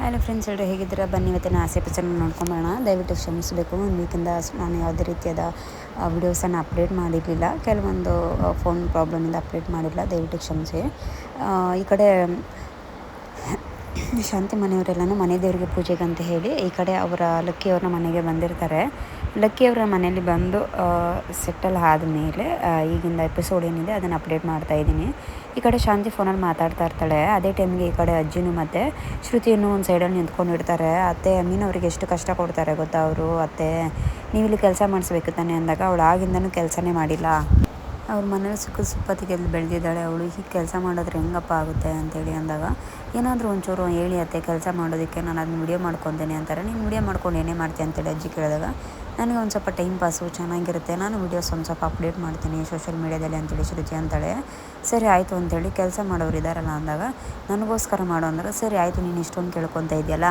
Hello friends, ಎಲ್ಲರೂ ಹೇಗಿದ್ದೀರಾ? ಬನ್ನಿ ಇವತ್ತಿನ ಆಸೆ ಪಿಕ್ಚರ್ನ ನೋಡ್ಕೊಂಬೋಣ. ದಯವಿಟ್ಟು ಕ್ಷಮಿಸಬೇಕು. ಒಂದು ವೀಕಿಂದ ನಾನು ಯಾವುದೇ ರೀತಿಯಾದ ವಿಡಿಯೋಸನ್ನು ಅಪ್ಡೇಟ್ ಮಾಡಿರಲಿಲ್ಲ. ಕೆಲವೊಂದು ಫೋನ್ ಪ್ರಾಬ್ಲಮಿಂದ ಅಪ್ಡೇಟ್ ಮಾಡಿಲ್ಲ, ದಯವಿಟ್ಟು ಕ್ಷಮಿಸಿ. ಈ ಕಡೆ ಶಾಂತಿ ಮನೆಯವರೆಲ್ಲನೂ ಮನೆ ದೇವರಿಗೆ ಪೂಜೆಗೆ ಅಂತ ಹೇಳಿ ಈ ಕಡೆ ಅವರ ಲಕ್ಕಿಯವ್ರನ್ನ ಮನೆಗೆ ಬಂದಿರ್ತಾರೆ. ಲಕ್ಕಿಯವರ ಮನೆಯಲ್ಲಿ ಬಂದು ಸೆಟಲ್ ಆದಮೇಲೆ ಈಗಿಂದ ಎಪಿಸೋಡ್ ಏನಿದೆ ಅದನ್ನು ಅಪ್ಡೇಟ್ ಮಾಡ್ತಾಯಿದ್ದೀನಿ. ಈ ಕಡೆ ಶಾಂತಿ ಫೋನಲ್ಲಿ ಮಾತಾಡ್ತಾ ಇರ್ತಾಳೆ. ಅದೇ ಟೈಮ್ಗೆ ಈ ಕಡೆ ಅಜ್ಜಿನೂ ಮತ್ತು ಶ್ರುತಿಯನ್ನು ಒಂದು ಸೈಡಲ್ಲಿ ನಿಂತ್ಕೊಂಡಿರ್ತಾರೆ. ಅತ್ತೆ ಮೀನವ್ರಿಗೆ ಎಷ್ಟು ಕಷ್ಟ ಕೊಡ್ತಾರೆ ಗೊತ್ತಾ ಅವರು. ಅತ್ತೆ ನೀವಿಲ್ಲಿ ಕೆಲಸ ಮಾಡಿಸ್ಬೇಕು ತಾನೆ ಅಂದಾಗ ಅವಳು ಆಗಿಂದನೂ ಕೆಲಸನೇ ಮಾಡಿಲ್ಲ. ಅವ್ರ ಮನೇಲಿ ಸುಖದ ಸುಪ್ಪತ್ತಿಗೆ ಬೆಳೆದಿದ್ದಾಳೆ ಅವಳು. ಹೀಗೆ ಕೆಲಸ ಮಾಡಿದ್ರೆ ಹೆಂಗಪ್ಪ ಆಗುತ್ತೆ ಅಂತೇಳಿ ಅಂದಾಗ, ಏನಾದರೂ ಒಂಚೂರು ಹೇಳಿ ಅತ್ತೆ ಕೆಲಸ ಮಾಡೋದಕ್ಕೆ, ನಾನು ಅದನ್ನ ವಿಡಿಯೋ ಮಾಡ್ಕೊತೀನಿ ಅಂತಾರೆ. ನೀನು ವಿಡಿಯೋ ಮಾಡ್ಕೊಂಡು ಏನೇ ಮಾಡ್ತೀನಿ ಅಂತೇಳಿ ಅಜ್ಜಿ ಕೇಳಿದಾಗ, ನನಗೆ ಒಂದು ಸ್ವಲ್ಪ ಟೈಮ್ ಪಾಸು ಚೆನ್ನಾಗಿರುತ್ತೆ, ನಾನು ವೀಡಿಯೋಸ್ ಒಂದು ಸ್ವಲ್ಪ ಅಪ್ಡೇಟ್ ಮಾಡ್ತೀನಿ ಸೋಷಿಯಲ್ ಮೀಡ್ಯಾದಲ್ಲಿ ಅಂತೇಳಿ ಶ್ರುತಿ ಅಂತಾಳೆ. ಸರಿ ಆಯಿತು ಅಂತೇಳಿ, ಕೆಲಸ ಮಾಡೋರು ಇದ್ದಾರಲ್ಲ ಅಂದಾಗ, ನನಗೋಸ್ಕರ ಮಾಡೋ ಅಂದಾಗ, ಸರಿ ಆಯಿತು ನೀನು ಇಷ್ಟೊಂದು ಕೇಳ್ಕೊತ ಇದೆಯಲ್ಲ,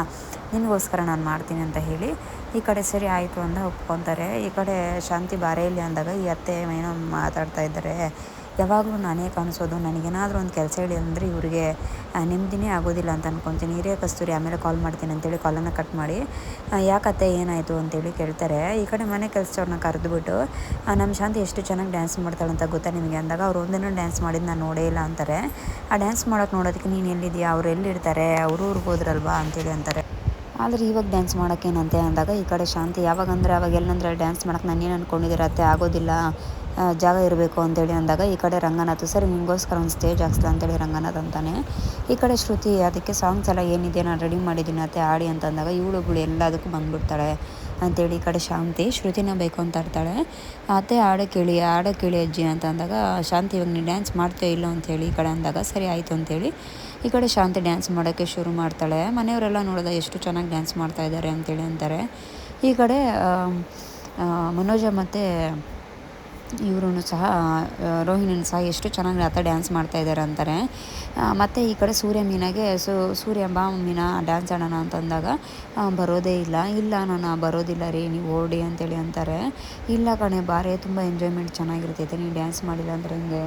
ನಿನಗೋಸ್ಕರ ನಾನು ಮಾಡ್ತೀನಿ ಅಂತ ಹೇಳಿ ಈ ಕಡೆ ಸರಿ ಆಯಿತು ಅಂತ ಒಪ್ಕೊತಾರೆ. ಈ ಕಡೆ ಶಾಂತಿ ಬಾರೇ ಇಲ್ಲಿ ಅಂದಾಗ ಈ ಅತ್ತೆ ಏನೋ ಮಾತಾಡ್ತಾ ಇದ್ದಾರೆ. ಯಾವಾಗಲೂ ನಾನೇ ಕಾಣಿಸೋದು, ನನಗೇನಾದರೂ ಒಂದು ಕೆಲಸ ಹೇಳಿ ಅಂದರೆ ಇವರಿಗೆ ನೆಮ್ಮದಿನೇ ಆಗೋದಿಲ್ಲ ಅಂತ ಅಂದ್ಕೊತೀನಿ. ಹಿರಿಯ ಕಸ್ತೂರಿ ಆಮೇಲೆ ಕಾಲ್ ಮಾಡ್ತೀನಿ ಅಂತೇಳಿ ಕಾಲನ್ನು ಕಟ್ ಮಾಡಿ, ಯಾಕತ್ತೆ ಏನಾಯಿತು ಅಂತೇಳಿ ಕೇಳ್ತಾರೆ. ಈ ಕಡೆ ಮನೆ ಕೆಲಸದವ್ರನ್ನ ಕರೆದುಬಿಟ್ಟು, ನಮ್ಮ ಶಾಂತಿ ಎಷ್ಟು ಚೆನ್ನಾಗಿ ಡ್ಯಾನ್ಸ್ ಮಾಡ್ತಾಳೆ ಅಂತ ಗೊತ್ತಾ ನಿಮಗೆ ಅಂದಾಗ, ಅವ್ರು ಒಂದಿನ ಡ್ಯಾನ್ಸ್ ಮಾಡಿದ್ದು ನಾನು ನೋಡೇ ಇಲ್ಲ ಅಂತಾರೆ. ಆ ಡ್ಯಾನ್ಸ್ ಮಾಡೋಕ್ಕೆ ನೋಡೋದಕ್ಕೆ ನೀನು ಎಲ್ಲಿದೆಯಾ, ಅವ್ರು ಎಲ್ಲಿರ್ತಾರೆ, ಅವರು ಊರಿಗೆ ಹೋದ್ರಲ್ವಾ ಅಂತೇಳಿ ಅಂತಾರೆ. ಆದರೆ ಇವಾಗ ಡ್ಯಾನ್ಸ್ ಮಾಡೋಕ್ಕೇನಂತೆ ಅಂದಾಗ ಈ ಕಡೆ ಶಾಂತಿ, ಯಾವಾಗಂದರೆ ಅವಾಗ ಎಲ್ಲಂದ್ರೆ ಡ್ಯಾನ್ಸ್ ಮಾಡೋಕ್ಕೆ ನಾನೇನು ಅಂದ್ಕೊಂಡಿದ್ದೀರತ್ತೆ, ಆಗೋದಿಲ್ಲ, ಜಾಗ ಇರಬೇಕು ಅಂತೇಳಿ ಅಂದಾಗ ಈ ಕಡೆ ರಂಗನಾಥ್, ಸರಿ ನಿಮಗೋಸ್ಕರ ಒಂದು ಸ್ಟೇಜ್ ಹಾಕ್ಸ್ಲಾ ಅಂತೇಳಿ ರಂಗನಾಥ್ ಅಂತಾನೆ. ಈ ಕಡೆ ಶ್ರುತಿ, ಅದಕ್ಕೆ ಸಾಂಗ್ಸ್ ಎಲ್ಲ ಏನಿದೆ ನಾನು ರೆಡಿ ಮಾಡಿದ್ದೀನಿ ಅತ್ತೆ ಆಡಿ ಅಂತಂದಾಗ ಇವಳುಗಳು ಎಲ್ಲದಕ್ಕೂ ಬಂದುಬಿಡ್ತಾಳೆ ಅಂತೇಳಿ ಈ ಕಡೆ ಶಾಂತಿ ಶ್ರುತಿನ ಬೇಕು ಅಂತ ಇರ್ತಾಳೆ. ಅತ್ತೆ ಆಡೋ ಕೇಳಿ ಅಜ್ಜಿ ಅಂತ ಅಂದಾಗ, ಶಾಂತಿ ಇವಾಗ ನೀನು ಡ್ಯಾನ್ಸ್ ಮಾಡ್ತೀಯೋ ಇಲ್ಲೋ ಅಂಥೇಳಿ ಈ ಕಡೆ ಅಂದಾಗ, ಸರಿ ಆಯಿತು ಅಂತೇಳಿ ಈ ಕಡೆ ಶಾಂತಿ ಡ್ಯಾನ್ಸ್ ಮಾಡೋಕ್ಕೆ ಶುರು ಮಾಡ್ತಾಳೆ. ಮನೆಯವರೆಲ್ಲ ನೋಡಿದ ಎಷ್ಟು ಚೆನ್ನಾಗಿ ಡ್ಯಾನ್ಸ್ ಮಾಡ್ತಾಯಿದ್ದಾರೆ ಅಂತೇಳಿ ಅಂತಾರೆ. ಈ ಕಡೆ ಮನೋಜ ಮತ್ತು ಇವರು ಸಹ ರೋಹಿಣಿನೂ ಸಹ ಎಷ್ಟು ಚೆನ್ನಾಗಿ ಆತ ಡ್ಯಾನ್ಸ್ ಮಾಡ್ತಾಯಿದ್ದಾರೆ ಅಂತಾರೆ. ಮತ್ತು ಈ ಕಡೆ ಸೂರ್ಯ ಮೀನಾಗೆ ಸೂರ್ಯ ಬಾ ಮೀನಾ ಡ್ಯಾನ್ಸ್ ಆಡೋಣ ಅಂತಂದಾಗ, ಬರೋದೇ ಇಲ್ಲ ನಾನು ಬರೋದಿಲ್ಲ ರೀ, ನೀವು ಓಡಿ ಅಂತೇಳಿ ಅಂತಾರೆ. ಇಲ್ಲ ಕಣೆ ಬಾರೇ, ತುಂಬ ಎಂಜಾಯ್ಮೆಂಟ್ ಚೆನ್ನಾಗಿರ್ತೈತೆ, ನೀವು ಡ್ಯಾನ್ಸ್ ಮಾಡಿಲ್ಲ ಅಂದರೆ ಹಿಂಗೆ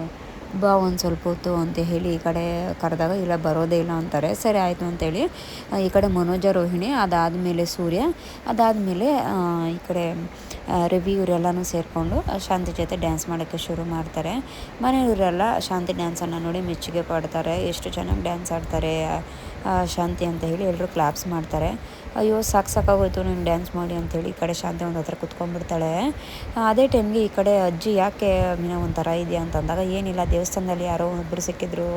ಬಾ ಒಂದು ಸ್ವಲ್ಪ ಹೊತ್ತು ಅಂತ ಹೇಳಿ ಈ ಕಡೆ ಕರೆದಾಗ, ಇಲ್ಲ ಬರೋದೇ ಇಲ್ಲ ಅಂತಾರೆ. ಸರಿ ಆಯಿತು ಅಂತೇಳಿ ಈ ಕಡೆ ಮನೋಜ ರೋಹಿಣಿ, ಅದಾದಮೇಲೆ ಸೂರ್ಯ, ಅದಾದಮೇಲೆ ಈ ಕಡೆ ರವಿ ಇವರೆಲ್ಲನೂ ಸೇರಿಕೊಂಡು ಶಾಂತಿ ಜೊತೆ ಡ್ಯಾನ್ಸ್ ಮಾಡೋಕ್ಕೆ ಶುರು ಮಾಡ್ತಾರೆ. ಮನೆಯವರೆಲ್ಲ ಶಾಂತಿ ಡ್ಯಾನ್ಸನ್ನು ನೋಡಿ ಮೆಚ್ಚುಗೆ ಪಡ್ತಾರೆ. ಎಷ್ಟು ಚೆನ್ನಾಗಿ ಡ್ಯಾನ್ಸ್ ಆಡ್ತಾರೆ ಶಾಂತಿ ಅಂತ ಹೇಳಿ ಎಲ್ಲರೂ ಕ್ಲಾಪ್ಸ್ ಮಾಡ್ತಾರೆ. ಅಯ್ಯೋ ಸಾಕಾಗೋಯ್ತು ನೀನು ಡ್ಯಾನ್ಸ್ ಮಾಡಿ ಅಂಥೇಳಿ ಈ ಕಡೆ ಶಾಂತಿ ಒಂದು ಹತ್ರ ಕುತ್ಕೊಂಡ್ಬಿಡ್ತಾಳೆ. ಅದೇ ಟೈಮ್ಗೆ ಈ ಕಡೆ ಅಜ್ಜಿ, ಯಾಕೆ ಮೀನಾ ಒಂಥರ ಇದೆಯಾ ಅಂತಂದಾಗ, ಏನಿಲ್ಲ ದೇವಸ್ಥಾನದಲ್ಲಿ ಯಾರೋ ಒಬ್ಬರು ಸಿಕ್ಕಿದ್ರು,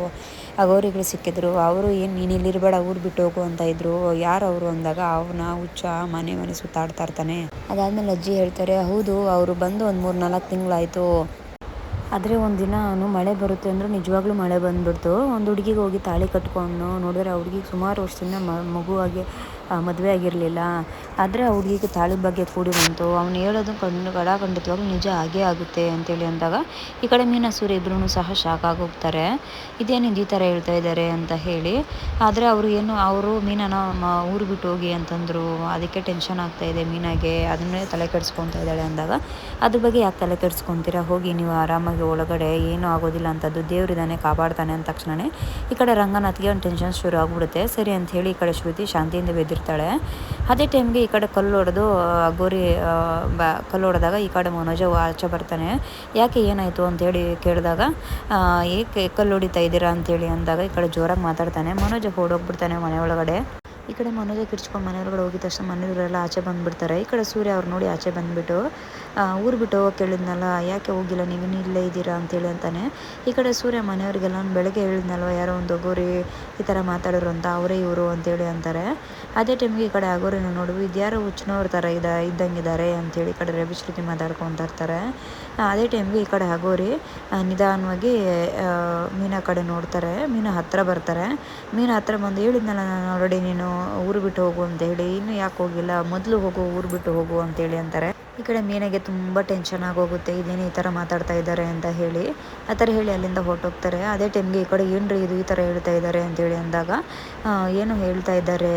ಅಗೋರಿಗಳು ಸಿಕ್ಕಿದ್ರು, ಅವರು ಏನು ನೀನು ಇಲ್ಲಿರಬೇಡ ಊರು ಬಿಟ್ಟು ಹೋಗು ಅಂತ ಇದ್ರು, ಯಾರು ಅವರು ಅಂದಾಗ, ಅವನ ಹುಚ್ಚ ಮನೆ ಸುತ್ತಾಡ್ತಾ ಇರ್ತಾನೆ. ಅದಾದಮೇಲೆ ಅಜ್ಜಿ ಹೇಳ್ತಾರೆ, ಹೌದು ಅವರು ಬಂದು ಒಂದು 3-4 ತಿಂಗಳಾಯಿತು, ಆದರೆ ಒಂದಿನ ಮಳೆ ಬರುತ್ತೆ ಅಂದರೆ ನಿಜವಾಗ್ಲೂ ಮಳೆ ಬಂದುಬಿಡ್ತು. ಒಂದು ಹುಡುಗಿಗೆ ಹೋಗಿ ತಾಳಿ ಕಟ್ಕೊಂಡು ನೋಡಿದ್ರೆ ಆ ಹುಡುಗಿಗೆ ಸುಮಾರು ವರ್ಷದಿಂದ ಮಗುವಾಗಿ ಮದುವೆ ಆಗಿರಲಿಲ್ಲ. ಆದರೆ ಆ ಹುಡುಗಿಗೆ ತಾಳಿ ಬಗ್ಗೆ ಕೂಡಿ ಬಂತು. ಅವನು ಹೇಳೋದು ಖಂಡಿತವಾಗ್ಲೂ ನಿಜ ಆಗೇ ಆಗುತ್ತೆ ಅಂತೇಳಿ ಅಂದಾಗ ಈ ಕಡೆ ಮೀನಾ ಸೂರ್ಯ ಇಬ್ಬರೂ ಸಹ ಶಾಕ್ ಆಗೋಗ್ತಾರೆ. ಇದೇನಿದು ಈ ಥರ ಹೇಳ್ತಾ ಇದ್ದಾರೆ ಅಂತ ಹೇಳಿ. ಆದರೆ ಅವರು ಮೀನಾನ ಊರು ಬಿಟ್ಟು ಹೋಗಿ ಅಂತಂದರು, ಅದಕ್ಕೆ ಟೆನ್ಷನ್ ಆಗ್ತಾಯಿದೆ ಮೀನಾಗೆ, ಅದನ್ನೇ ತಲೆ ಕೆಡಿಸ್ಕೊತಾ ಇದ್ದಾಳೆ ಅಂದಾಗ, ಅದ್ರ ಬಗ್ಗೆ ಯಾಕೆ ತಲೆ ಕೆಡಿಸ್ಕೊತೀರಾ, ಹೋಗಿ ನೀವು ಆರಾಮಾಗಿ ಒಳಗಡೆ, ಏನೂ ಆಗೋದಿಲ್ಲ ಅಂತದ್ದು, ದೇವರಿದ್ದಾನೆ ಕಾಪಾಡ್ತಾನೆ ಅಂದ ತಕ್ಷಣವೇ ಈ ಕಡೆ ರಂಗನಾಥ್ಗೆ ಒಂದು ಟೆನ್ಷನ್ ಶುರು ಆಗಿಬಿಡುತ್ತೆ. ಸರಿ ಅಂತ ಹೇಳಿ ಈ ಕಡೆ ಶ್ರುತಿ ಶಾಂತಿಯಿಂದ ಬೆದ್ದಿರ್ತಾಳೆ. ಅದೇ ಟೈಮ್ಗೆ ಈ ಕಡೆ ಕಲ್ಲು ಹೊಡೆದು ಗೋರಿ ಕಲ್ಲು ಹೊಡೆದಾಗ ಈ ಕಡೆ ಮನೋಜ ಆಚೆ ಬರ್ತಾನೆ. ಯಾಕೆ ಏನಾಯಿತು ಅಂತೇಳಿ ಕೇಳಿದಾಗ, ಏಕೆ ಕಲ್ಲು ಹೊಡಿತಾ ಇದ್ದೀರಾ ಅಂತೇಳಿ ಅಂದಾಗ ಈ ಕಡೆ ಜೋರಾಗಿ ಮಾತಾಡ್ತಾನೆ. ಮನೋಜ ಓಡೋಗ್ಬಿಡ್ತಾನೆ ಮನೆ ಒಳಗಡೆ. ಈ ಕಡೆ ಮನೋಜ ಕಿರ್ಚ್ಕೊಂಡು ಮನೆ ಒಳಗಡೆ ಹೋಗಿದ ತಕ್ಷಣ ಮನೆಯವರೆಲ್ಲ ಆಚೆ ಬಂದುಬಿಡ್ತಾರೆ. ಈ ಕಡೆ ಸೂರ್ಯ ಅವ್ರು ನೋಡಿ ಆಚೆ ಬಂದುಬಿಟ್ಟು, ಊರು ಬಿಟ್ಟು ಹೋಗೋಕೆ ಹೇಳಿದ್ನಲ್ಲ, ಯಾಕೆ ಹೋಗಿಲ್ಲ ನೀವು, ಇಲ್ಲೇ ಇದ್ದೀರಾ ಅಂತೇಳಿ ಅಂತಾನೆ. ಈ ಕಡೆ ಸೂರ್ಯ ಮನೆಯವರಿಗೆಲ್ಲ ನಾನು ಬೆಳಗ್ಗೆ ಹೇಳಿದ್ನಲ್ವ, ಯಾರೋ ಒಂದು ಅಗೋರಿ ಈ ಥರ ಮಾತಾಡೋರು ಅಂತ, ಅವರೇ ಇವರು ಅಂತೇಳಿ ಅಂತಾರೆ. ಅದೇ ಟೈಮ್ಗೆ ಈ ಕಡೆ ಅಗೋರಿನ ನೋಡುವ, ಇದ್ಯಾರೋ ಹುಚ್ಚನವ್ರ ಥರ ಇದ್ದಂಗಿದ್ದಾರೆ ಅಂತೇಳಿ ಈ ಕಡೆ ರವಿ ಶ್ರುತಿ ಮಾತಾಡ್ಕೊತಾ ಇರ್ತಾರೆ. ಅದೇ ಟೈಮ್ಗೆ ಈ ಕಡೆ ಅಗೋರಿ ನಿಧಾನವಾಗಿ ಮೀನಾ ಕಡೆ ನೋಡ್ತಾರೆ. ಮೀನಾ ಹತ್ತಿರ ಬರ್ತಾರೆ. ಮೀನಾ ಹತ್ತಿರ ಬಂದು, ಹೇಳಿದ್ನಲ್ಲ ನಾನು ಆಲ್ರೆಡಿ ನೀನು ಊರು ಬಿಟ್ಟು ಹೋಗು ಅಂತ ಹೇಳಿ, ಇನ್ನೂ ಯಾಕೆ ಹೋಗಿಲ್ಲ, ಮೊದಲು ಹೋಗು ಊರು ಬಿಟ್ಟು ಹೋಗು ಅಂತೇಳಿ ಅಂತಾರೆ. ಈ ಕಡೆ ಮೀನಾಗೆ ತುಂಬ ಟೆನ್ಷನ್ ಆಗೋಗುತ್ತೆ, ಇದೇನು ಈ ಥರ ಮಾತಾಡ್ತಾ ಇದ್ದಾರೆ ಅಂತ ಹೇಳಿ. ಆ ಥರ ಹೇಳಿ ಅಲ್ಲಿಂದ ಹೊರಟೋಗ್ತಾರೆ. ಅದೇ ಟೈಮ್ಗೆ ಈ ಕಡೆ ಏನ್ರಿ ಇದು ಈ ಥರ ಹೇಳ್ತಾ ಇದ್ದಾರೆ ಅಂತೇಳಿ ಅಂದಾಗ, ಏನು ಹೇಳ್ತಾ ಇದ್ದಾರೆ,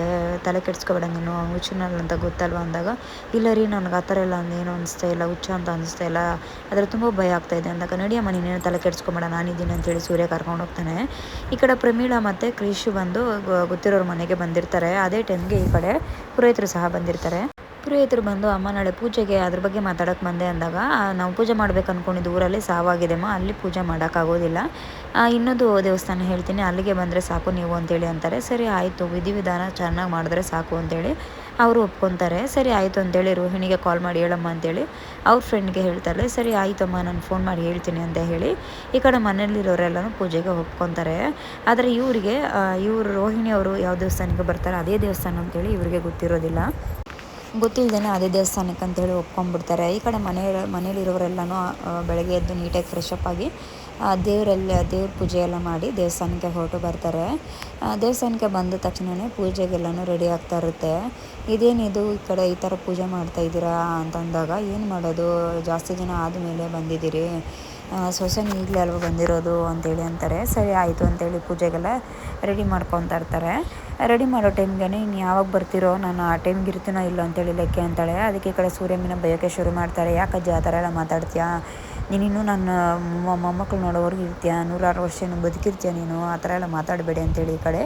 ತಲೆ ಕೆಡಿಸ್ಕೊಬೇಡ ನೀನು ಹುಚ್ಚನಲ್ಲ ಅಂತ ಗೊತ್ತಲ್ವ ಅಂದಾಗ, ಇಲ್ಲ ರೀ ನನಗೆ ಆ ಥರ ಎಲ್ಲ ಏನು ಅನಿಸ್ತಾ ಇಲ್ಲ, ಹುಚ್ಚ ಅಂತ ಅನಿಸ್ತಾ ಇಲ್ಲ, ಆದರೆ ತುಂಬ ಭಯ ಆಗ್ತಾ ಇದೆ ಅಂದಾಗ, ನಡಿಯಮ್ಮ ನೀನೇನು ತಲೆ ಕೆಡಿಸ್ಕೊಬೇಡ ನಾನಿದ್ದೀನಿ ಅಂತೇಳಿ ಸೂರ್ಯ ಕರ್ಕೊಂಡು ಹೋಗ್ತಾನೆ. ಈ ಕಡೆ ಪ್ರಮೀಳಾ ಮತ್ತು ಕ್ರಿಶ್ ಬಂದು ಗೊತ್ತಿರೋರ ಮನೆಗೆ ಬಂದಿರ್ತಾರೆ. ಅದೇ ಟೈಮ್ಗೆ ಈ ಕಡೆ ಪುರೋಹಿತರು ಸಹ ಬಂದಿರ್ತಾರೆ. ಪುರೋಹಿತರು ಬಂದು, ಅಮ್ಮ ನಾಳೆ ಪೂಜೆಗೆ ಅದ್ರ ಬಗ್ಗೆ ಮಾತಾಡೋಕ್ಕೆ ಬಂದೆ ಅಂದಾಗ, ನಾವು ಪೂಜೆ ಮಾಡ್ಬೇಕು ಅಂದ್ಕೊಂಡಿದ್ದು ಊರಲ್ಲಿ ಸಾವಾಗಿದೆಮ್ಮ, ಅಲ್ಲಿ ಪೂಜೆ ಮಾಡೋಕ್ಕಾಗೋದಿಲ್ಲ, ಇನ್ನೊಂದು ದೇವಸ್ಥಾನ ಹೇಳ್ತೀನಿ ಅಲ್ಲಿಗೆ ಬಂದರೆ ಸಾಕು ನೀವು ಅಂತೇಳಿ ಅಂತಾರೆ. ಸರಿ ಆಯಿತು, ವಿಧಿವಿಧಾನ ಚೆನ್ನಾಗಿ ಮಾಡಿದ್ರೆ ಸಾಕು ಅಂತೇಳಿ ಅವರು ಒಪ್ಕೊತಾರೆ. ಸರಿ ಆಯಿತು ಅಂತೇಳಿ ರೋಹಿಣಿಗೆ ಕಾಲ್ ಮಾಡಿ ಹೇಳಮ್ಮ ಅಂತೇಳಿ ಅವ್ರ ಫ್ರೆಂಡ್ಗೆ ಹೇಳ್ತಾರೆ. ಸರಿ ಆಯಿತಮ್ಮ ನಾನು ಫೋನ್ ಮಾಡಿ ಹೇಳ್ತೀನಿ ಅಂತ ಹೇಳಿ ಈ ಕಡೆ ಮನೆಯಲ್ಲಿರೋರೆಲ್ಲನೂ ಪೂಜೆಗೆ ಒಪ್ಕೊತಾರೆ. ಆದರೆ ಇವರು ರೋಹಿಣಿ ಅವರು ಯಾವ ದೇವಸ್ಥಾನಕ್ಕೆ ಬರ್ತಾರೆ ಅದೇ ದೇವಸ್ಥಾನ ಅಂತೇಳಿ ಇವರಿಗೆ ಗೊತ್ತಿರೋದಿಲ್ಲ. ಗೊತ್ತಿಲ್ಲದೇ ಅದೇ ದೇವಸ್ಥಾನಕ್ಕೆ ಅಂತೇಳಿ ಒಪ್ಕೊಂಡ್ಬಿಡ್ತಾರೆ. ಈ ಕಡೆ ಮನೇಲಿರೋರೆಲ್ಲನೂ ಬೆಳಗ್ಗೆ ಎದ್ದು ನೀಟಾಗಿ ಫ್ರೆಶ್ ಅಪ್ ಆಗಿ ದೇವ್ರ ಪೂಜೆ ಎಲ್ಲ ಮಾಡಿ ದೇವಸ್ಥಾನಕ್ಕೆ ಹೊರಟು ಬರ್ತಾರೆ. ದೇವಸ್ಥಾನಕ್ಕೆ ಬಂದ ತಕ್ಷಣವೇ ಪೂಜೆಗೆಲ್ಲನೂ ರೆಡಿ ಆಗ್ತಾ ಇರುತ್ತೆ. ಇದೇನಿದು ಈ ಕಡೆ ಈ ಥರ ಪೂಜೆ ಮಾಡ್ತಾ ಇದ್ದೀರಾ ಅಂತಂದಾಗ, ಏನು ಮಾಡೋದು ಜಾಸ್ತಿ ದಿನ ಆದಮೇಲೆ ಬಂದಿದ್ದೀರಿ, ಸೊಸೆನೂ ಈಗಲೇ ಅಲ್ವ ಬಂದಿರೋದು ಅಂತೇಳಿ ಅಂತಾರೆ. ಸರಿ ಆಯಿತು ಅಂತೇಳಿ ಪೂಜೆಗೆಲ್ಲ ರೆಡಿ ಮಾಡ್ಕೊತಾ ಇರ್ತಾರೆ. ರೆಡಿ ಮಾಡೋ ಟೈಮ್ಗೆ ಇನ್ನು ಯಾವಾಗ ಬರ್ತಿರೋ, ನಾನು ಆ ಟೈಮ್ಗೆ ಇರ್ತೀನೋ ಇಲ್ಲ ಅಂತೇಳಿ ಲೆಕ್ಕ ಅಂತಾಳೆ. ಅದಕ್ಕೆ ಈ ಕಡೆ ಸೂರ್ಯಮ್ಮನ ಬಯೋಕ್ಕೆ ಶುರು ಮಾಡ್ತಾರೆ. ಯಾಕಜ್ಜಿ ಆ ಥರ ಎಲ್ಲ ಮಾತಾಡ್ತೀಯಾ, ನೀನಿನ್ನೂ ನನ್ನ ಮೊಮ್ಮಕ್ಕಳು ನೋಡೋವರೆಗೂ ಇರ್ತೀಯ, 106 ವರ್ಷ ಬದುಕಿರ್ತೀಯ ನೀನು, ಆ ಥರ ಎಲ್ಲ ಮಾತಾಡಬೇಡಿ ಅಂತೇಳಿ ಈ ಕಡೆ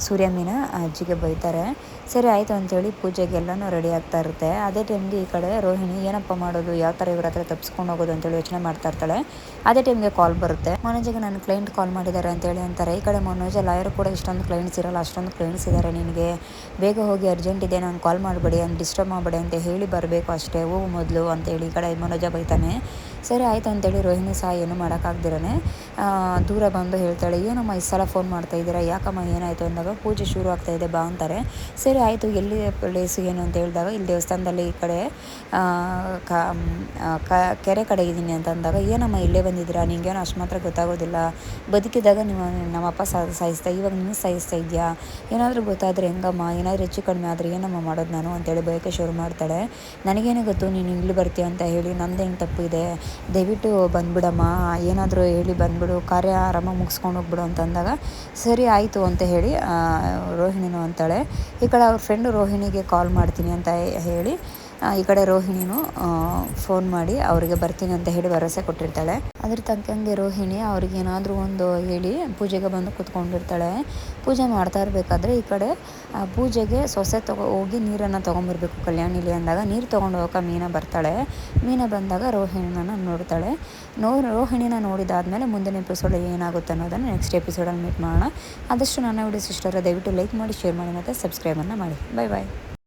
ಸೂರ್ಯಮ್ಮನ ಅಜ್ಜಿಗೆ ಬೈತಾರೆ. ಸರಿ ಆಯಿತು ಅಂಥೇಳಿ ಪೂಜೆಗೆಲ್ಲನೂ ರೆಡಿ ಆಗ್ತಾ ಇರುತ್ತೆ. ಅದೇ ಟೈಮ್ಗೆ ಈ ಕಡೆ ರೋಹಿಣಿ ಏನಪ್ಪ ಮಾಡೋದು, ಯಾವ ಥರ ಇವ್ರ ಹತ್ರ ತಪ್ಪಿಸ್ಕೊಂಡು ಹೋಗೋದು ಅಂತೇಳಿ ಯೋಚನೆ ಮಾಡ್ತಾ ಇರ್ತಾಳೆ. ಅದೇ ಟೈಮ್ಗೆ ಕಾಲ್ ಬರುತ್ತೆ. ಮನೋಜಿಗೆ ನನ್ನ ಕ್ಲೈಂಟ್ ಕಾಲ್ ಮಾಡಿದ್ದಾರೆ ಅಂತೇಳಿ ಅಂತಾರೆ. ಈ ಕಡೆ ಮನೋಜ ಲಾಯರ್ ಕೂಡ ಇಷ್ಟೊಂದು ಕ್ಲೈಂಟ್ಸ್ ಇರಲ್ಲ, ಅಷ್ಟೊಂದು ಕ್ಲೈಂಟ್ಸ್ ಇದ್ದಾರೆ ನಿನಗೆ, ಬೇಗ ಹೋಗಿ ಅರ್ಜೆಂಟ್ ಇದೆ, ನಾನು ಕಾಲ್ ಮಾಡಬೇಡಿ, ನಾನು ಡಿಸ್ಟರ್ಬ್ ಮಾಡಬೇಡಿ ಅಂತ ಹೇಳಿ ಬರಬೇಕು ಅಷ್ಟೇ, ಹೋಗು ಮೊದಲು ಅಂತೇಳಿ ಈ ಕಡೆ ಮನೋಜ ಬೈತಾನೆ. ಸರಿ ಆಯಿತು ಅಂತೇಳಿ ರೋಹಿಣಿ ಸಹ ಏನು ಮಾಡೋಕ್ಕಾಗ್ದಿರೇ ದೂರ ಬಂದು ಹೇಳ್ತಾಳೆ, ಏನಮ್ಮ ಈ ಸಲ ಫೋನ್ ಮಾಡ್ತಾ ಇದ್ದೀರಾ, ಯಾಕಮ್ಮ ಏನಾಯಿತು ಅಂದಾಗ, ಪೂಜೆ ಶುರು ಆಗ್ತಾಯಿದೆ ಬಾ ಅಂತಾರೆ. ಸರಿ ಆಯಿತು, ಎಲ್ಲಿ ಪ್ಲೇಸು ಏನು ಅಂತ ಹೇಳಿದಾಗ, ಇಲ್ಲಿ ದೇವಸ್ಥಾನದಲ್ಲಿ ಈ ಕಡೆ ಕೆರೆ ಕಡೆ ಇದ್ದೀನಿ ಅಂತ ಅಂದಾಗ, ಏನಮ್ಮ ಇಲ್ಲೇ ಬಂದಿದ್ದೀರಾ, ನಿಂಗೇನೋ ಅಷ್ಟು ಮಾತ್ರ ಗೊತ್ತಾಗೋದಿಲ್ಲ, ಬದುಕಿದಾಗ ನಮ್ಮಪ್ಪ ಸಾಯಿಸ್ತಾ, ಇವಾಗ ನೀನು ಸಾಯಿಸ್ತಾ ಇದೆಯಾ, ಏನಾದರೂ ಗೊತ್ತಾದರೆ ಹೆಂಗಮ್ಮ, ಏನಾದರೂ ಹೆಚ್ಚು ಕಡಿಮೆ ಆದರೆ ಏನಮ್ಮ ಮಾಡೋದು ನಾನು ಅಂತೇಳಿ ಬಯೋಕ್ಕೆ ಶುರು ಮಾಡ್ತಾಳೆ. ನನಗೇನೇ ಗೊತ್ತು ನೀನು ಇಲ್ಲಿ ಬರ್ತೀಯ ಅಂತ ಹೇಳಿ, ನಂದೇನು ತಪ್ಪು ಇದೆ, ದಯವಿಟ್ಟು ಬಂದ್ಬಿಡಮ್ಮ, ಏನಾದರೂ ಹೇಳಿ ಬಂದ್ಬಿಡು, ಕಾರ್ಯ ಆರಾಮಾಗಿ ಮುಗಿಸ್ಕೊಂಡು ಹೋಗ್ಬಿಡು ಅಂತಂದಾಗ, ಸರಿ ಆಯಿತು ಅಂತ ಹೇಳಿ ರೋಹಿಣಿನೂ ಅಂತಾಳೆ. ಈ ಕಡೆ ಅವ್ರ ಫ್ರೆಂಡು ರೋಹಿಣಿಗೆ ಕಾಲ್ ಮಾಡ್ತೀನಿ ಅಂತ ಹೇಳಿ ಈ ಕಡೆ ರೋಹಿಣಿನೂ ಫೋನ್ ಮಾಡಿ ಅವರಿಗೆ ಬರ್ತೀನಿ ಅಂತ ಹೇಳಿ ಭರವಸೆ ಕೊಟ್ಟಿರ್ತಾಳೆ. ಅದ್ರ ತಕ್ಕಂಗೆ ರೋಹಿಣಿ ಅವ್ರಿಗೆ ಏನಾದರೂ ಒಂದು ಹೇಳಿ ಪೂಜೆಗೆ ಬಂದು ಕೂತ್ಕೊಂಡಿರ್ತಾಳೆ. ಪೂಜೆ ಮಾಡ್ತಾ ಇರಬೇಕಾದ್ರೆ ಈ ಕಡೆ ಪೂಜೆಗೆ ಸೊಸೆ ಹೋಗಿ ನೀರನ್ನು ತೊಗೊಂಬರ್ಬೇಕು ಕಲ್ಯಾಣಿಲಿ ಅಂದಾಗ, ನೀರು ತೊಗೊಂಡು ಹೋಗೋಕೆ ಮೀನಾ ಬರ್ತಾಳೆ. ಮೀನಾ ಬಂದಾಗ ರೋಹಿಣಿನ ನೋಡ್ತಾಳೆ. ರೋಹಿಣಿನ ನೋಡಿದಾದ್ಮೇಲೆ ಮುಂದಿನ ಎಪಿಸೋಡಲ್ಲಿ ಏನಾಗುತ್ತೆ ಅನ್ನೋದನ್ನು ನೆಕ್ಸ್ಟ್ ಎಪಿಸೋಡಲ್ಲಿ ಮೀಟ್ ಮಾಡೋಣ. ಆದಷ್ಟು ನನ್ನ ವಿಡಿಯೋಸ್ ಇಷ್ಟ ದಯವಿಟ್ಟು ಲೈಕ್ ಮಾಡಿ, ಶೇರ್ ಮಾಡಿ ಮತ್ತು ಸಬ್ಸ್ಕ್ರೈಬನ್ನು ಮಾಡಿ. ಬಾಯ್ ಬಾಯ್.